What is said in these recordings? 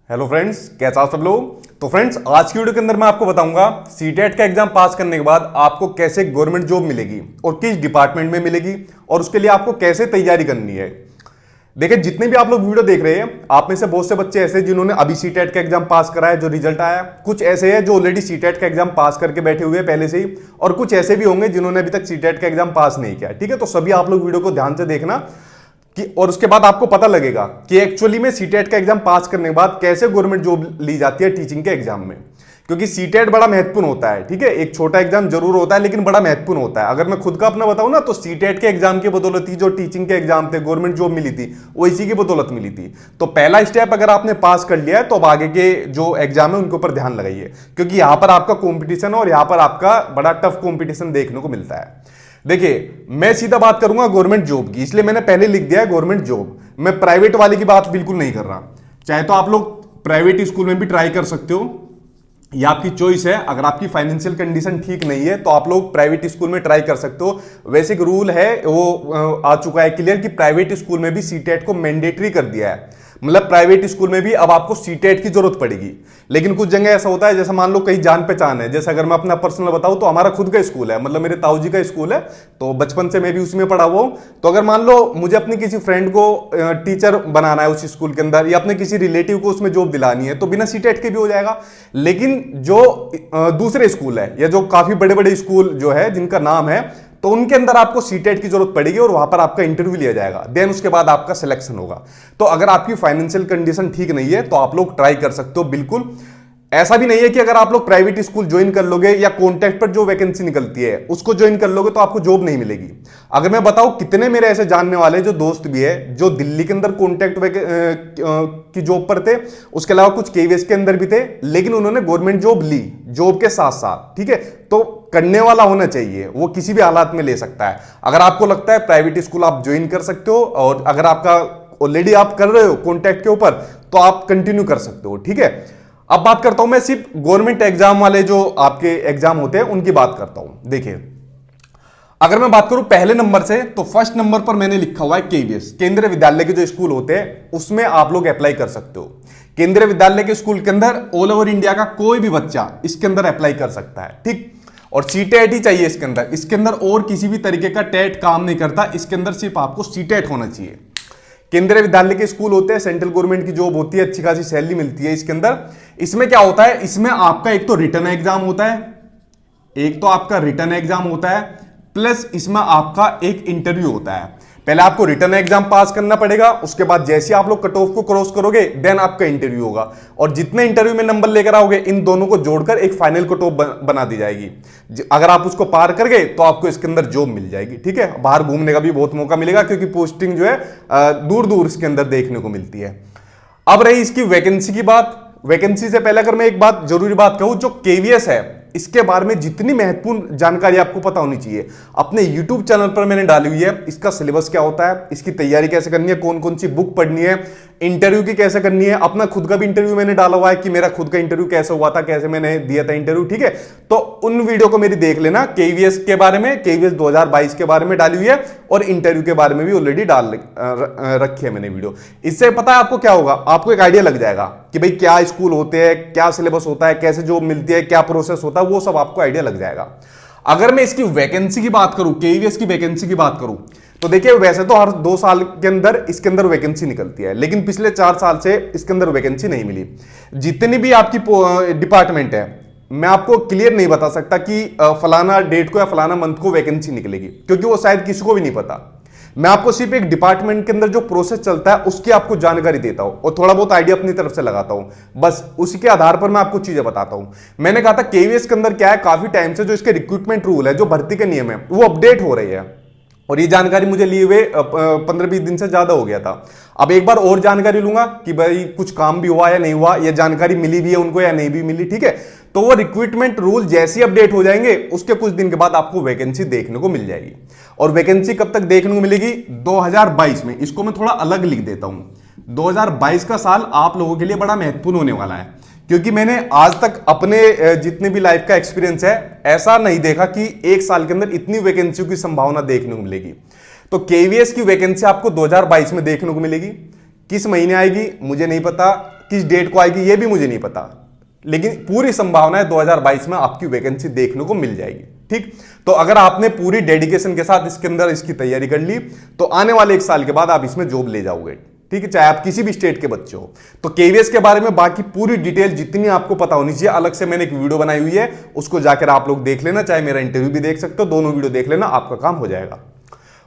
Hello friends, कैसा आप सब लोग। तो फ्रेंड्स, आज की वीडियो के अंदर मैं आपको बताऊंगा सीटेट का एग्जाम पास करने के बाद आपको कैसे गवर्नमेंट जॉब मिलेगी और किस डिपार्टमेंट में मिलेगी और उसके लिए आपको कैसे तैयारी करनी है। देखिए, जितने भी आप लोग वीडियो देख रहे हैं, आप में से बहुत से बच्चे ऐसे जिन्होंने अभी सीटेट का एग्जाम पास करा है, जो रिजल्ट आया। कुछ ऐसे हैं जो ऑलरेडी सीटेट का एग्जाम पास करके बैठे हुए हैं पहले से ही, और कुछ ऐसे भी होंगे जिन्होंने अभी तक सीटेट का एग्जाम पास नहीं किया। ठीक है, तो सभी आप लोग वीडियो को ध्यान से देखना और उसके बाद आपको पता लगेगा कि एक्चुअली में सीटेट का एग्जाम पास करने के बाद कैसे गवर्नमेंट जॉब ली जाती है टीचिंग के एग्जाम में। क्योंकि सीटेट बड़ा महत्वपूर्ण होता है। ठीक है, एक छोटा एग्जाम जरूर होता है लेकिन बड़ा महत्वपूर्ण होता है। अगर मैं खुद का अपना बताऊं ना, तो सीटेट के एग्जाम की बदौलत ही जो टीचिंग के एग्जाम थे, गवर्नमेंट जॉब मिली थी, वो इसी की बदौलत मिली थी। तो पहला स्टेप अगर आपने पास कर लिया है तो अब आगे के जो एग्जाम है उनके ऊपर ध्यान लगाइए, क्योंकि यहां पर आपका कॉम्पिटिशन है और यहां पर आपका बड़ा टफ कॉम्पिटिशन देखने को मिलता है। देखिए, मैं सीधा बात करूंगा गवर्नमेंट जॉब की, इसलिए मैंने पहले लिख दिया है गवर्नमेंट जॉब। मैं प्राइवेट वाले की बात बिल्कुल नहीं कर रहा। चाहे तो आप लोग प्राइवेट स्कूल में भी ट्राई कर सकते हो, ये आपकी चॉइस है। अगर आपकी फाइनेंशियल कंडीशन ठीक नहीं है तो आप लोग प्राइवेट स्कूल में ट्राई कर सकते हो। वैसे एक रूल है, वो आ चुका है क्लियर, कि प्राइवेट स्कूल में भी सीटेट को मैंडेटरी कर दिया है। मतलब प्राइवेट स्कूल में भी अब आपको सीटेट की जरूरत पड़ेगी। लेकिन कुछ जगह ऐसा होता है, जैसे मान लो कहीं जान पहचान है, जैसे अगर मैं अपना पर्सनल बताऊं तो हमारा खुद का स्कूल है, मतलब मेरे ताऊजी का स्कूल है, तो बचपन से मैं भी उसमें पढ़ा हुआ हूं। तो अगर मान लो मुझे अपनी किसी फ्रेंड को टीचर बनाना है उस स्कूल के अंदर, या अपने किसी रिलेटिव को उसमें जॉब दिलानी है, तो बिना सीटेट के भी हो जाएगा। लेकिन जो दूसरे स्कूल है या जो काफी बड़े बड़े स्कूल जो है जिनका नाम है, तो उनके अंदर आपको सीटेट की जरूरत पड़ेगी और वहां पर आपका इंटरव्यू लिया जाएगा। देन उसके बाद आपका सिलेक्शन होगा। तो अगर आपकी फाइनेंशियल कंडीशन ठीक नहीं है तो आप लोग ट्राई कर सकते हो बिल्कुल। ऐसा भी नहीं है कि अगर आप लोग प्राइवेट स्कूल ज्वाइन कर लोगे या कॉन्टैक्ट पर जो वैकेंसी निकलती है उसको ज्वाइन कर लोगे तो आपको जॉब नहीं मिलेगी। अगर मैं बताऊं, कितने मेरे ऐसे जानने वाले जो दोस्त भी है जो दिल्ली के अंदर कॉन्टैक्ट की जॉब पर थे, उसके अलावा कुछ केवीएस के अंदर भी थे, लेकिन उन्होंने गवर्नमेंट जॉब ली जॉब के साथ साथ। ठीक है, तो करने वाला होना चाहिए, वो किसी भी हालात में ले सकता है। अगर आपको लगता है प्राइवेट स्कूल आप ज्वाइन कर सकते हो, और अगर आपका ऑलरेडी आप कर रहे हो कॉन्टैक्ट के ऊपर, तो आप कंटिन्यू कर सकते हो। ठीक है, अब बात करता हूं मैं सिर्फ गवर्नमेंट एग्जाम वाले जो आपके एग्जाम होते हैं उनकी बात करता हूं। देखिए, अगर मैं बात करूं पहले नंबर से, तो फर्स्ट नंबर पर मैंने लिखा हुआ है केवीएस, केंद्रीय विद्यालय के जो स्कूल होते हैं उसमें आप लोग अप्लाई कर सकते हो। केंद्रीय विद्यालय के स्कूल के अंदर ऑल ओवर इंडिया का कोई भी बच्चा इसके अंदर अप्लाई कर सकता है। ठीक, और सीटेट ही चाहिए इसके अंदर। इसके अंदर और किसी भी तरीके का टेट काम नहीं करता, इसके अंदर सिर्फ आपको सीटेट होना चाहिए। केंद्रीय विद्यालय के स्कूल होते हैं, सेंट्रल गवर्नमेंट की जॉब होती है, अच्छी खासी सैलरी मिलती है इसके अंदर। इसमें क्या होता है, इसमें आपका एक तो रिटर्न एग्जाम होता है, एक तो आपका रिटर्न एग्जाम होता है, प्लस इसमें आपका एक इंटरव्यू होता है। पहले आपको रिटर्न एग्जाम पास करना पड़ेगा, उसके बाद जैसे आप लोग कट ऑफ को क्रॉस करोगे देन आपका इंटरव्यू होगा, और जितने इंटरव्यू में नंबर लेकर आओगे इन दोनों को जोड़कर एक फाइनल कट ऑफ बना दी जाएगी। अगर आप उसको पार कर गए तो आपको इसके अंदर जॉब मिल जाएगी। ठीक है, बाहर घूमने का भी बहुत मौका मिलेगा, क्योंकि पोस्टिंग जो है दूर दूर इसके अंदर देखने को मिलती है। अब रही इसकी वैकेंसी की बात। वैकेंसी से पहले अगर मैं एक बात जरूरी बात कहूं, जो केवीएस है इसके बारे में जितनी महत्वपूर्ण जानकारी आपको पता होनी चाहिए अपने YouTube चैनल पर मैंने डाली हुई है। इसका सिलेबस क्या होता है, इसकी तैयारी कैसे करनी है, कौन कौन सी बुक पढ़नी है, इंटरव्यू की कैसे करनी है। अपना खुद का भी इंटरव्यू मैंने डाला हुआ है कि मेरा खुद का इंटरव्यू कैसे हुआ था, कैसे मैंने दिया था इंटरव्यू। ठीक है, तो उन वीडियो को मेरी देख लेना। केवीएस के बारे में, केवीएस 2022 के बारे में डाली हुई है, और इंटरव्यू के बारे में भी ऑलरेडी डाल रखी है मैंने वीडियो। इससे पता है आपको क्या होगा, आपको एक आइडिया लग जाएगा कि भाई क्या स्कूल होते हैं, क्या सिलेबस होता है, कैसे जॉब मिलती है, क्या प्रोसेस होता है, वो सब आपको आइडिया लग जाएगा। अगर मैं इसकी वैकेंसी की बात करूं, केवीएस की वैकेंसी की बात करूं, तो देखिए वैसे तो हर 2 साल के अंदर इसके अंदर वैकेंसी निकलती है, लेकिन पिछले 4 साल से इसके अंदर वैकेंसी नहीं मिली। जितनी भी आपकी डिपार्टमेंट है, मैं आपको क्लियर नहीं बता सकता कि फलाना डेट को या फलाना मंथ को वैकेंसी निकलेगी, क्योंकि वो शायद किसी को भी नहीं पता। मैं आपको सिर्फ एक डिपार्टमेंट के अंदर जो प्रोसेस चलता है उसकी आपको जानकारी देता हूं, और थोड़ा बहुत आइडिया अपनी तरफ से लगाता हूं। बस उसी के आधार पर मैं आपको चीजें बताता हूं। मैंने कहा था केवीएस के अंदर क्या है, काफी टाइम से जो इसके रिक्रूटमेंट रूल है, जो भर्ती के नियम है, वो अपडेट हो रही है, और ये जानकारी मुझे लिए हुए 15-20 दिन से ज्यादा हो गया था। अब एक बार और जानकारी लूंगा कि भाई कुछ काम भी हुआ या नहीं हुआ, या जानकारी मिली भी है उनको या नहीं भी मिली। ठीक है, तो वो रिक्रूटमेंट रूल जैसे अपडेट हो जाएंगे उसके कुछ दिन के बाद आपको वैकेंसी देखने को मिल जाएगी। और वैकेंसी कब तक देखने को मिलेगी, 2022 में। इसको मैं थोड़ा अलग लिख देता हूं। 2022 का साल आप लोगों के लिए बड़ा महत्वपूर्ण होने वाला है, क्योंकि मैंने आज तक अपने जितने भी लाइफ का एक्सपीरियंस है, ऐसा नहीं देखा कि एक साल के अंदर इतनी वैकेंसी की संभावना देखने को मिलेगी। तो केवीएस की वैकेंसी आपको 2022 में देखने को मिलेगी। किस महीने आएगी मुझे नहीं पता, किस डेट को आएगी ये भी मुझे नहीं पता, लेकिन पूरी संभावना है 2022 में आपकी वैकेंसी देखने को मिल जाएगी। ठीक, तो अगर आपने पूरी डेडिकेशन के साथ इसके अंदर इसकी तैयारी कर ली तो आने वाले 1 साल के बाद आप इसमें जॉब ले जाओगे। ठीक है, चाहे आप किसी भी स्टेट के बच्चे हो। तो केवीएस के बारे में बाकी पूरी डिटेल जितनी आपको पता होनी चाहिए, अलग से मैंने एक वीडियो बनाई हुई है, उसको जाकर आप लोग देख लेना, चाहे मेरा इंटरव्यू भी देख सकते हो, दोनों वीडियो देख लेना, आपका काम हो जाएगा।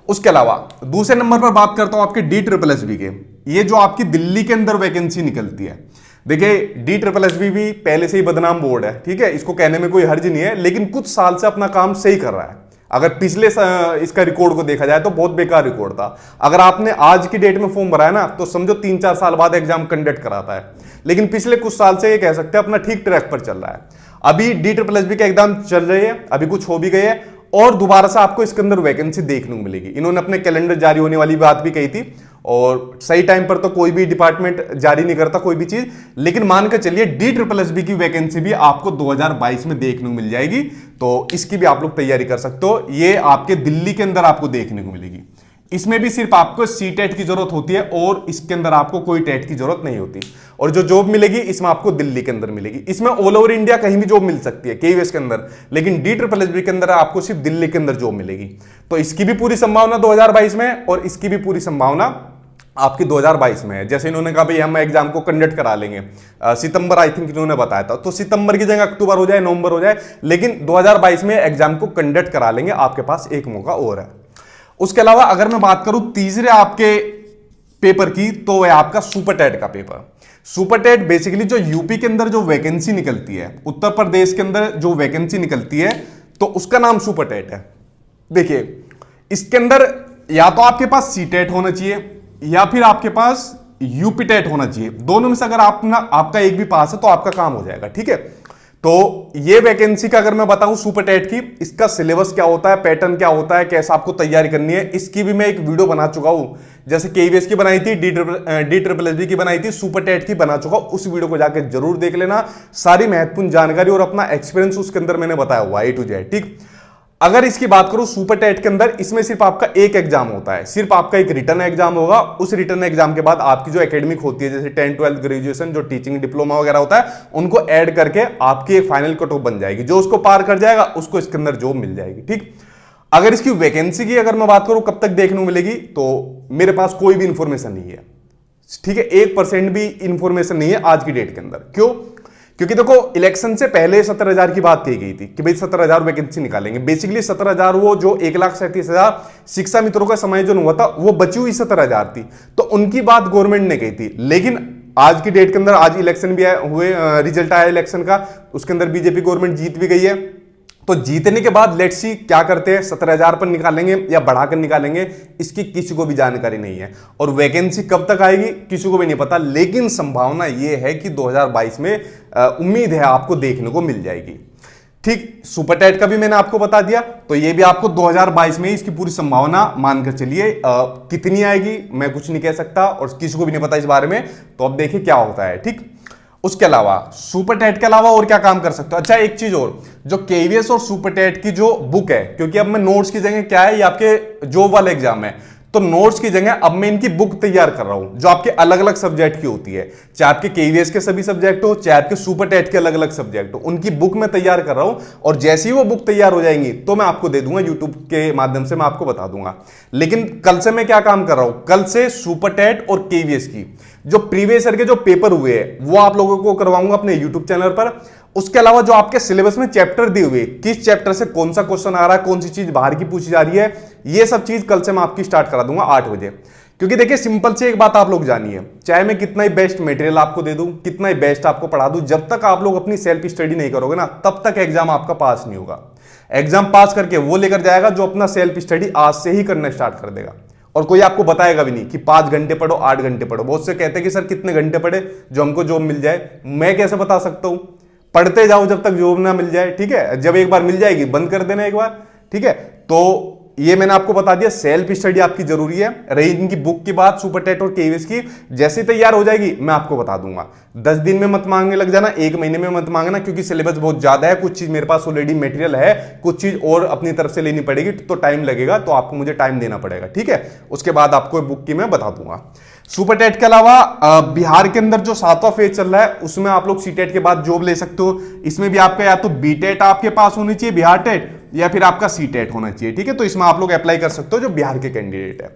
उसके अलावा दूसरे नंबर पर बात करता हूं आपके DSSB के, ये जो आपकी दिल्ली के अंदर वैकेंसी निकलती है। देखिए DSSB भी पहले से ही बदनाम बोर्ड है, ठीक है, इसको कहने में कोई हर्ज नहीं है, लेकिन कुछ साल से अपना काम सही कर रहा है। अगर पिछले इसका रिकॉर्ड को देखा जाए तो बहुत बेकार रिकॉर्ड था। अगर आपने आज की डेट में फॉर्म भरा है ना, तो समझो 3-4 साल बाद एग्जाम कंडक्ट कराता है, लेकिन पिछले कुछ साल से ये कह सकते हैं अपना ठीक ट्रैक पर चल रहा है। अभी DSSB के एग्जाम चल रही है, अभी कुछ हो भी गए हैं और दोबारा से आपको इसके अंदर वैकेंसी देखने को मिलेगी। इन्होंने अपने कैलेंडर जारी होने वाली बात भी कही थी, और सही टाइम पर तो कोई भी डिपार्टमेंट जारी नहीं करता कोई भी चीज, लेकिन मान कर चलिए DSSB की वैकेंसी भी आपको 2022 में देखने को मिल जाएगी, तो इसकी भी आप लोग तैयारी कर सकते हो। ये आपके दिल्ली के अंदर आपको देखने को मिलेगी। इसमें भी सिर्फ आपको CTET की जरूरत होती है और इसके अंदर आपको कोई टेट की जरूरत नहीं होती, और जो जॉब मिलेगी इसमें आपको दिल्ली के अंदर मिलेगी। इसमें ऑल ओवर इंडिया कहीं भी जॉब मिल सकती है केवीएस के अंदर, लेकिन DSSB के अंदर आपको सिर्फ दिल्ली के अंदर जॉब मिलेगी। तो इसकी भी पूरी संभावना 2022 में, और इसकी भी पूरी संभावना आपकी 2022 में है। जैसे इन्होंने कहा भाई हम एग्जाम को कंडक्ट करा लेंगे, सितंबर आई थिंक इन्होंने बताया था, तो सितंबर की जगह अक्टूबर हो जाए, नवंबर हो जाए, लेकिन 2022 में एग्जाम को कंडक्ट करा लेंगे। आपके पास एक मौका और है। उसके अलावा अगर मैं बात करूं तीसरे आपके पेपर की, तो वह आपका सुपर टेट का पेपर। सुपर टेट बेसिकली जो यूपी के अंदर जो वैकेंसी निकलती है, उत्तर प्रदेश के अंदर जो वैकेंसी निकलती है, तो उसका नाम सुपर टेट है। देखिए इसके अंदर या तो आपके पास CTET होना चाहिए या फिर आपके पास यूपी टेट होना चाहिए। दोनों में से अगर आपका एक भी पास है तो आपका काम हो जाएगा। ठीक है, तो ये वैकेंसी का अगर मैं बताऊं सुपर टेट की, इसका सिलेबस क्या होता है, पैटर्न क्या होता है, कैसे आपको तैयारी करनी है, इसकी भी मैं एक वीडियो बना चुका हूं। जैसे केवीएस की बनाई थी, DSSB की बनाई थी, सुपर टेट की बना चुका हूं, उस वीडियो को जाकर जरूर देख लेना। सारी महत्वपूर्ण जानकारी और अपना एक्सपीरियंस उसके अंदर मैंने बताया हुआ A to Z। ठीक, अगर इसकी बात करूं सुपर टेट के अंदर, इसमें सिर्फ आपका एक एग्जाम होता है, सिर्फ आपका एक रिटर्न एग्जाम होगा। उस रिटर्न एग्जाम के बाद आपकी जो एकेडमिक होती है, जैसे 10th 12th ग्रेजुएशन, जो टीचिंग डिप्लोमा वगैरह होता है, उनको ऐड करके आपकी एक फाइनल कट ऑफ बन जाएगी। जो उसको पार कर जाएगा उसको इसके अंदर जॉब मिल जाएगी। ठीक, अगर इसकी वैकेंसी की अगर मैं बात करूं कब तक देखने को मिलेगी, तो मेरे पास कोई भी इंफॉर्मेशन नहीं है। ठीक है, 1% भी इंफॉर्मेशन नहीं है आज की डेट के अंदर। क्यों? क्योंकि देखो इलेक्शन से पहले 17,000 की बात की गई थी कि भाई 17,000 वैकेंसी निकालेंगे। बेसिकली 17,000 वो जो 1,37,000 शिक्षा मित्रों का समायोजन हुआ था, वो बची हुई 17,000 थी, तो उनकी बात गवर्नमेंट ने कही थी। लेकिन आज की डेट के अंदर, आज इलेक्शन भी हुए, रिजल्ट आया इलेक्शन का, उसके अंदर बीजेपी गवर्नमेंट जीत भी गई है। तो जीतने के बाद लेट्स सी क्या करते हैं, 17,000 पर निकालेंगे या बढ़ाकर निकालेंगे, इसकी किसी को भी जानकारी नहीं है। और वैकेंसी कब तक आएगी किसी को भी नहीं पता, लेकिन संभावना यह है कि 2022 में उम्मीद है आपको देखने को मिल जाएगी। ठीक, सुपर टेट का भी मैंने आपको बता दिया, तो ये भी आपको 2022 में इसकी पूरी संभावना मानकर चलिए। कितनी आएगी मैं कुछ नहीं कह सकता और किसी को भी नहीं पता इस बारे में, तो अब देखिए क्या होता है। ठीक, उसके अलावा सुपर टेट के अलावा और क्या काम कर सकते हो। अच्छा, एक चीज और, जो केवीएस और सुपर टेट की जो बुक है, क्योंकि अब मैं नोट्स की जगह क्या है, ये आपके जॉब वाले एग्जाम है, तो नोट्स की जगह अब मैं इनकी बुक तैयार कर रहा हूं, जो आपके अलग अलग सब्जेक्ट की होती है। चाहे आपके केवीएस के सभी सब्जेक्ट हो, चाहे आपके सुपर टेट के अलग अलग सब्जेक्ट हो, उनकी बुक मैं तैयार कर रहा हूं। और जैसे ही वो बुक तैयार हो जाएंगी तो मैं आपको दे दूंगा, यूट्यूब के माध्यम से मैं आपको बता दूंगा। लेकिन कल से मैं क्या काम कर रहा हूं, कल से सुपर टेट और केवीएस की जो प्रीवियस ईयर के जो पेपर हुए हैं वो आप लोगों को करवाऊंगा अपने यूट्यूब चैनल पर। उसके अलावा जो आपके सिलेबस में चैप्टर दिए हुए, किस चैप्टर से कौन सा क्वेश्चन आ रहा है, कौन सी चीज बाहर की पूछी जा रही है, ये सब चीज कल से मैं आपकी स्टार्ट करा दूंगा 8 बजे। क्योंकि देखिए सिंपल से एक बात आप लोग जानिए, चाहे मैं कितना ही बेस्ट मटेरियल आपको दे दूं, कितना ही बेस्ट आपको पढ़ा दूं, जब तक आप लोग अपनी सेल्फ स्टडी नहीं करोगे ना, तब तक एग्जाम आपका पास नहीं होगा। एग्जाम पास करके वो लेकर जाएगा जो अपना सेल्फ स्टडी आज से ही करना स्टार्ट कर देगा, और कोई आपको बताएगा भी नहीं कि 5 घंटे पढ़ो, 8 घंटे पढ़ो। बहुत से कहते हैं कि सर कितने घंटे पढ़े जो हमको जॉब मिल जाए। मैं कैसे बता सकता हूं, पढ़ते जाओ जब तक जॉब ना मिल जाए। ठीक है, जब एक बार मिल जाएगी बंद कर देना एक बार। ठीक है, तो ये मैंने आपको बता दिया, सेल्फ स्टडी आपकी जरूरी है। रही इनकी बुक की बात, सुपर टेट और केवीएस की, जैसे तैयार हो जाएगी मैं आपको बता दूंगा। 10 दिन में मत मांगने लग जाना, 1 महीने में मत मांगना, क्योंकि सिलेबस बहुत ज्यादा है। कुछ चीज मेरे पास ऑलरेडी मटेरियल है, कुछ चीज और अपनी तरफ से लेनी पड़ेगी, तो टाइम लगेगा, तो आपको मुझे टाइम देना पड़ेगा। ठीक है, उसके बाद आपको बुक की मैं बता दूंगा। सुपर टेट के अलावा बिहार के अंदर जो 7वां फेज चल रहा है उसमें आप लोग सीटेट के बाद जॉब ले सकते हो। इसमें भी आपका या तो बीटेट आपके पास होनी चाहिए बिहार टेट, या फिर आपका सीटेट होना चाहिए, ठीक है। तो इसमें आप लोग अप्लाई कर सकते हो जो बिहार के कैंडिडेट है।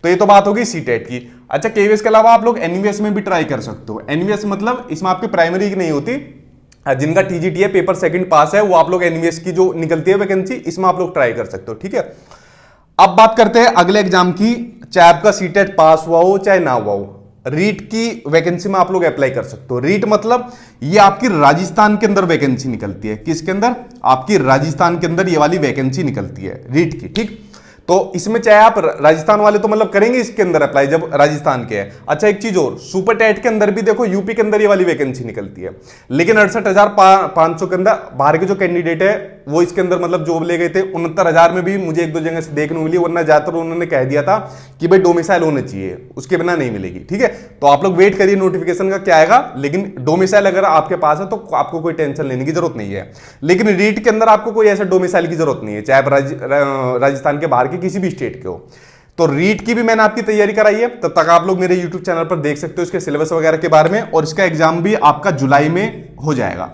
तो ये तो बात होगी सीटेट की। अच्छा, केवीएस के अलावा आप लोग एनवीएस में भी ट्राई कर सकते हो। एनवीएस मतलब इसमें आपकी प्राइमरी की नहीं होती, जिनका टीजीटी है, पेपर सेकंड पास है, वो आप लोग एनवीएस की जो निकलती है वैकेंसी, इसमें आप लोग ट्राई कर सकते हो, ठीक है। अब बात करते हैं अगले एग्जाम की। चाहे आपका सीटेट पास हुआ हो चाहे ना हुआ हो, रीट की वैकेंसी में आप लोग अप्लाई कर सकते हो। रीट मतलब ये आपकी राजस्थान के अंदर वैकेंसी निकलती है। किसके अंदर? आपकी राजस्थान के अंदर ये वाली वैकेंसी निकलती है रीट की, ठीक। तो इसमें चाहे आप राजस्थान वाले तो मतलब करेंगे इसके अंदर अप्लाई जब राजस्थान के है। अच्छा, एक चीज और, सुपर टेट के अंदर भी देखो यूपी के अंदर ये वाली वैकेंसी निकलती है, लेकिन 68,500 के अंदर बाहर के जो कैंडिडेट है वो इसके अंदर मतलब जॉब ले गए थे। 69,000 में भी मुझे एक दो जगह से देखने मिली, वरना ज्यादातर उन्होंने कह दिया था कि भाई डोमिसाइल होना चाहिए, उसके बिना नहीं मिलेगी, ठीक है। तो आप लोग वेट करिए नोटिफिकेशन का क्या आएगा, लेकिन डोमिसाइल अगर आपके पास है तो आपको कोई टेंशन लेने की जरूरत नहीं है। लेकिन रीट के अंदर आपको कोई ऐसा डोमिसाइल की जरूरत नहीं है, चाहे आप राजस्थान के बाहर के किसी भी स्टेट के हो। तो रीट की भी मैंने आपकी तैयारी कराई है, तब तक आप लोग मेरे यूट्यूब चैनल पर देख सकते हो इसके सिलेबस वगैरह के बारे में। और इसका एग्जाम भी आपका जुलाई में हो जाएगा।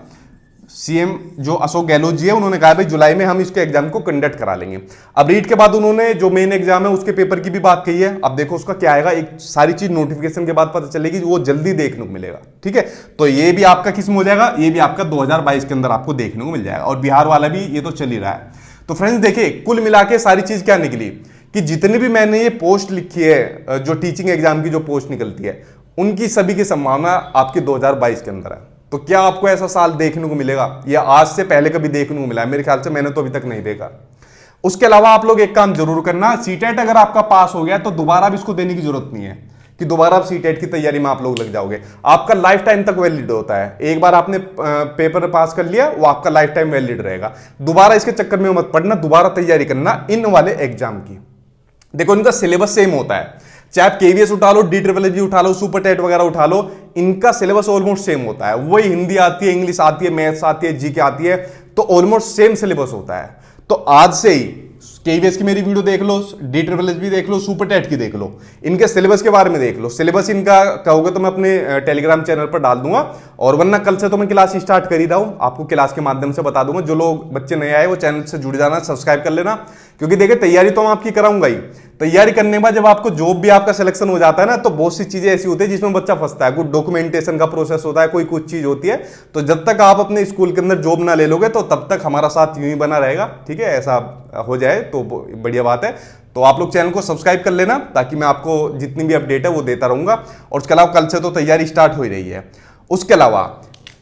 सीएम जो अशोक गहलोत जी है उन्होंने कहा भाई जुलाई में हम इसके एग्जाम को कंडक्ट करा लेंगे। अब रीट के बाद उन्होंने जो मेन एग्जाम है उसके पेपर की भी बात कही है। अब देखो उसका क्या आएगा, एक सारी चीज नोटिफिकेशन के बाद पता चलेगी, वो जल्दी देखने को मिलेगा, ठीक है। तो ये भी आपका किस्म हो जाएगा, ये भी आपका 2022 के अंदर आपको देखने को मिल जाएगा। और बिहार वाला भी ये तो चल ही रहा है। तो फ्रेंड्स देखिए, कुल मिला के सारी चीज क्या निकली कि जितनी भी मैंने ये पोस्ट लिखी है, जो टीचिंग एग्जाम की जो पोस्ट निकलती है, उनकी सभी की संभावना आपके 2022 के अंदर है। तो क्या आपको ऐसा साल देखने को मिलेगा, या आज से पहले कभी देखने को मिला है? मेरे ख्याल से मैंने तो अभी तक नहीं देखा। उसके अलावा आप लोग एक काम जरूर करना, सीटेट अगर आपका पास हो गया तो दोबारा भी इसको देने की जरूरत नहीं है कि दोबारा आप सीटेट की तैयारी में आप लोग लग जाओगे। आपका लाइफ टाइम तक वैलिड होता है। एक बार आपने पेपर पास कर लिया, वो आपका लाइफ टाइम वैलिड रहेगा। दोबारा इसके चक्कर में मत पड़ना, दोबारा तैयारी करना इन वाले एग्जाम की। देखो इनका सिलेबस सेम होता है, चाहे आप केवीएस उठा लो, DSSS उठा लो, सुपर टेट वगैरह उठा लो, इनका सिलेबस ऑलमोस्ट सेम होता है। वही हिंदी आती है, इंग्लिश आती है, मैथ्स आती है, जीके आती है, तो ऑलमोस्ट सेम सिलेबस होता है। तो आज से ही केवीएस की मेरी वीडियो देख लो, DSSS भी देख लो, सुपर टेट की देख लो, इनके सिलेबस के बारे में देख लो। सिलेबस इनका कहोगे तो मैं अपने टेलीग्राम चैनल पर डाल दूंगा, और वरना कल से तो मैं क्लास स्टार्ट कर ही रहा हूं, आपको क्लास के माध्यम से बता दूंगा। जो लोग बच्चे नए आए वो चैनल से जुड़ जाना, सब्सक्राइब कर लेना, क्योंकि देखिए तैयारी तो मैं आपकी कराऊंगा ही। तैयारी करने के बाद जब आपको जॉब भी आपका सिलेक्शन हो जाता है ना, तो बहुत सी चीजें ऐसी होती है जिसमें बच्चा फंसता है। कुछ डॉक्यूमेंटेशन का प्रोसेस होता है, कोई कुछ चीज होती है। तो जब तक आप अपने स्कूल के अंदर जॉब ना ले लोगे तो तब तक हमारा साथ यूं ही बना रहेगा, ठीक है। ऐसा हो जाए तो बढ़िया बात है। तो आप लोग चैनल को सब्सक्राइब कर लेना, ताकि मैं आपको जितनी भी अपडेट है वो देता रहूंगा। और उसके अलावा कल से तो तैयारी स्टार्ट हो ही रही है। उसके अलावा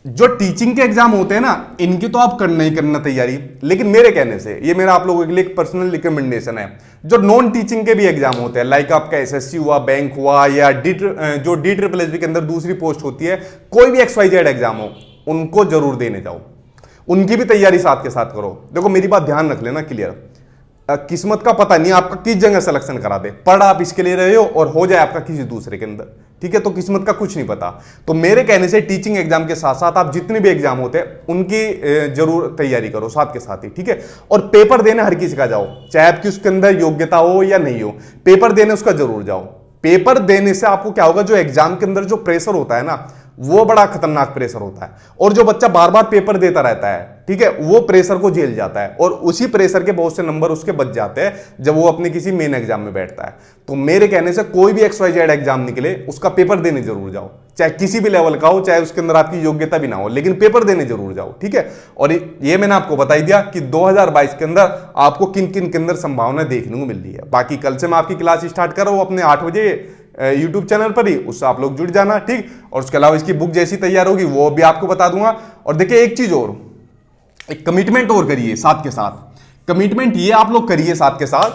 जो टीचिंग के एग्जाम होते हैं ना, इनकी तो आप करना ही करना तैयारी, लेकिन मेरे कहने से, ये मेरा आप लोगों के लिए एक पर्सनल रिकमेंडेशन है, जो नॉन टीचिंग के भी एग्जाम होते हैं, लाइक आपका एसएससी हुआ, बैंक हुआ, या जो DSSS के अंदर दूसरी पोस्ट होती है, कोई भी XYZ एग्जाम हो, उनको जरूर देने जाओ, उनकी भी तैयारी साथ के साथ करो। देखो मेरी बात ध्यान रख लेना क्लियर, किस्मत का पता नहीं आपका किस जगह सिलेक्शन करा दे। पढ़ आप इसके लिए रहे हो और हो जाए आपका किसी दूसरे के अंदर, ठीक है। तो किस्मत का कुछ नहीं पता। तो मेरे कहने से टीचिंग एग्जाम के साथ साथ आप जितने भी एग्जाम होते हैं उनकी जरूर तैयारी करो साथ के साथ ही, ठीक है। और पेपर देने हर किसी का जाओ, चाहे आपकी उसके अंदर योग्यता हो या नहीं हो, पेपर देने उसका जरूर जाओ। पेपर देने से आपको क्या होगा, जो एग्जाम के अंदर जो प्रेशर होता है ना, वो बड़ा खतरनाक प्रेशर होता है। और जो बच्चा बार बार पेपर देता रहता है, ठीक है, वो प्रेशर को झेल जाता है, और उसी प्रेशर के बहुत से नंबर उसके बच जाते हैं जब वो अपने किसी मेन एग्जाम में बैठता है। तो मेरे कहने से कोई भी XYZ एग्जाम निकले, उसका पेपर देने जरूर जाओ, चाहे किसी भी लेवल का हो, चाहे उसके अंदर आपकी योग्यता भी ना हो, लेकिन पेपर देने जरूर जाओ, ठीक है। और ये मैंने आपको बता ही दिया कि 2022 के अंदर आपको किन किन के अंदर संभावना देखने को मिल रही है। बाकी कल से मैं आपकी क्लास स्टार्ट कर रहा हूं अपने 8 बजे यूट्यूब चैनल पर ही, उससे आप लोग जुड़ जाना, ठीक। और उसके अलावा इसकी बुक जैसी तैयार होगी वो भी आपको बता दूंगा। और देखिए एक चीज और, एक कमिटमेंट और करिए साथ के साथ। कमिटमेंट ये आप लोग करिए साथ के साथ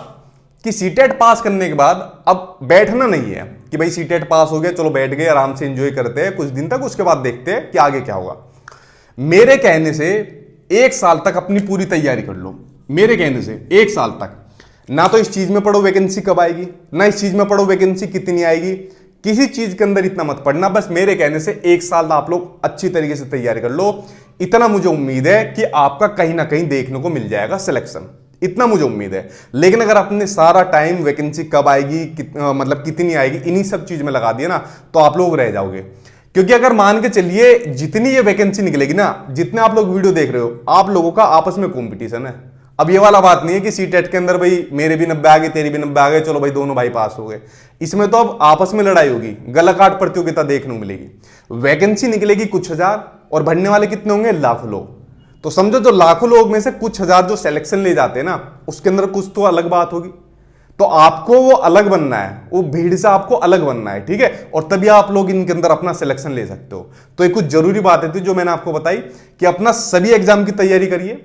कि सीटेट पास करने के बाद अब बैठना नहीं है कि भाई सीटेट पास हो गया, चलो बैठ गए, आराम से एंजॉय करते हैं कुछ दिन तक, उसके बाद देखते हैं कि आगे क्या होगा। मेरे कहने से 1 साल तक अपनी पूरी तैयारी कर लो। मेरे कहने से 1 साल तक ना तो इस चीज में पढ़ो वैकेंसी कब आएगी, ना इस चीज में पढ़ो वैकेंसी कितनी आएगी, किसी चीज के अंदर इतना मत पढ़ना। बस मेरे कहने से 1 साल आप लोग अच्छी तरीके से तैयारी कर लो। इतना मुझे उम्मीद है कि आपका कहीं ना कहीं देखने को मिल जाएगा सिलेक्शन। इतना मुझे उम्मीद है। लेकिन अगर आपने सारा टाइम वैकेंसी कब आएगी, मतलब कितनी आएगी, इन्हीं सब चीज में लगा दिया ना, तो आप लोग रह जाओगे। क्योंकि अगर मान के चलिए जितनी ये वैकेंसी निकलेगी ना, जितने आप लोग वीडियो देख रहे हो, आप लोगों का आपस में कॉम्पिटिशन है। अब ये वाला बात नहीं है कि सीटेट के अंदर भाई मेरे भी 90 आ गए, तेरी भी 90 आ गए, चलो भाई दोनों भाई पास हो गए। इसमें तो अब आपस में लड़ाई होगी, गला काट प्रतियोगिता देखने को मिलेगी। वैकेंसी निकलेगी कुछ हजार और भरने वाले कितने होंगे, लाखों लोग। तो समझो जो लाखों लोग में से कुछ हजार जो सिलेक्शन ले जाते हैं ना, उसके अंदर कुछ तो अलग बात होगी। तो आपको वो अलग बनना है, वो भीड़ से आपको अलग बनना है, ठीक है। और तभी आप लोग इनके अंदर अपना सिलेक्शन ले सकते हो। तो ये कुछ जरूरी बातें थी जो मैंने आपको बताई कि अपना सभी एग्जाम की तैयारी करिए,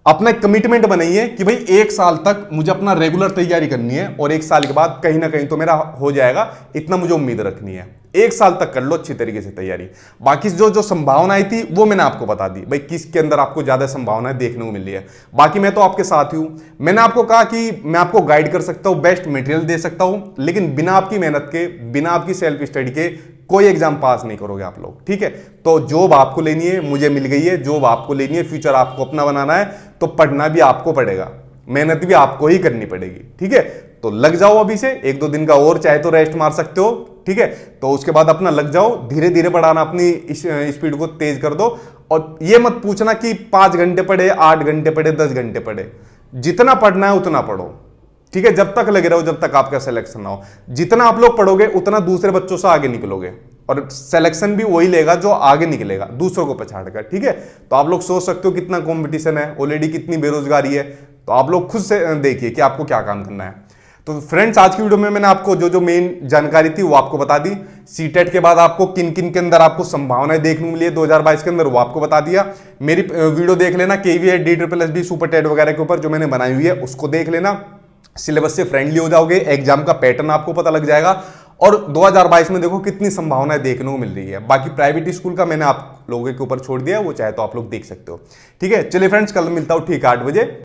अपना एक कमिटमेंट बनाइए कि भाई 1 साल तक मुझे अपना रेगुलर तैयारी करनी है और 1 साल के बाद कहीं ना कहीं तो मेरा हो जाएगा, इतना मुझे उम्मीद रखनी है। 1 साल तक कर लो अच्छी तरीके से तैयारी। बाकी जो जो संभावनाएं थी वो मैंने आपको बता दी, भाई किसके अंदर आपको ज्यादा संभावनाएं देखने को मिल रही है। बाकी मैं तो आपके साथ ही हूं। मैंने आपको कहा कि मैं आपको गाइड कर सकता हूं, बेस्ट मटेरियल दे सकता हूं, लेकिन बिना आपकी मेहनत के, बिना आपकी सेल्फ स्टडी के कोई एग्जाम पास नहीं करोगे आप लोग, ठीक है। तो जॉब आपको लेनी है, मुझे मिल गई है, जॉब आपको लेनी है, फ्यूचर आपको अपना बनाना है, तो पढ़ना भी आपको पड़ेगा, मेहनत भी आपको ही करनी पड़ेगी, ठीक है। तो लग जाओ अभी से, 1-2 दिन का और चाहे तो रेस्ट मार सकते हो, ठीक है। तो उसके बाद अपना लग जाओ, धीरे धीरे बढ़ाना, अपनी स्पीड को तेज कर दो। और ये मत पूछना कि 5 घंटे पढ़े, 8 घंटे पढ़े, 10 घंटे पढ़े, जितना पढ़ना है उतना पढ़ो, ठीक है। जब तक लगे रहो, जब तक आपका सिलेक्शन ना हो। जितना आप लोग पढ़ोगे उतना दूसरे बच्चों से आगे निकलोगे, और सिलेक्शन भी वही लेगा जो आगे निकलेगा दूसरों को पछाड़ कर, ठीक है। तो आप लोग सोच सकते हो कितना कंपटीशन है, ऑलरेडी कितनी बेरोजगारी है। तो आप लोग खुद से देखिए कि आपको क्या काम करना है। तो फ्रेंड्स, आज की वीडियो में मैंने आपको जो जो मेन जानकारी थी वो आपको बता दी। सीटेट के बाद आपको किन किन के अंदर आपको संभावनाएं देखने को मिली है 2022 के अंदर, वो आपको बता दिया। मेरी वीडियो देख लेना KVET, DSSB, सुपर टेट वगैरह के ऊपर जो मैंने बनाई हुई है, उसको देख लेना। सिलेबस से फ्रेंडली हो जाओगे, एग्जाम का पैटर्न आपको पता लग जाएगा, और 2022 में देखो कितनी संभावनाएं देखने को मिल रही है। बाकी प्राइवेट स्कूल का मैंने आप लोगों के ऊपर छोड़ दिया है, वो चाहे तो आप लोग देख सकते हो, ठीक है। चलिए फ्रेंड्स, कल मिलता हूं ठीक 8 बजे।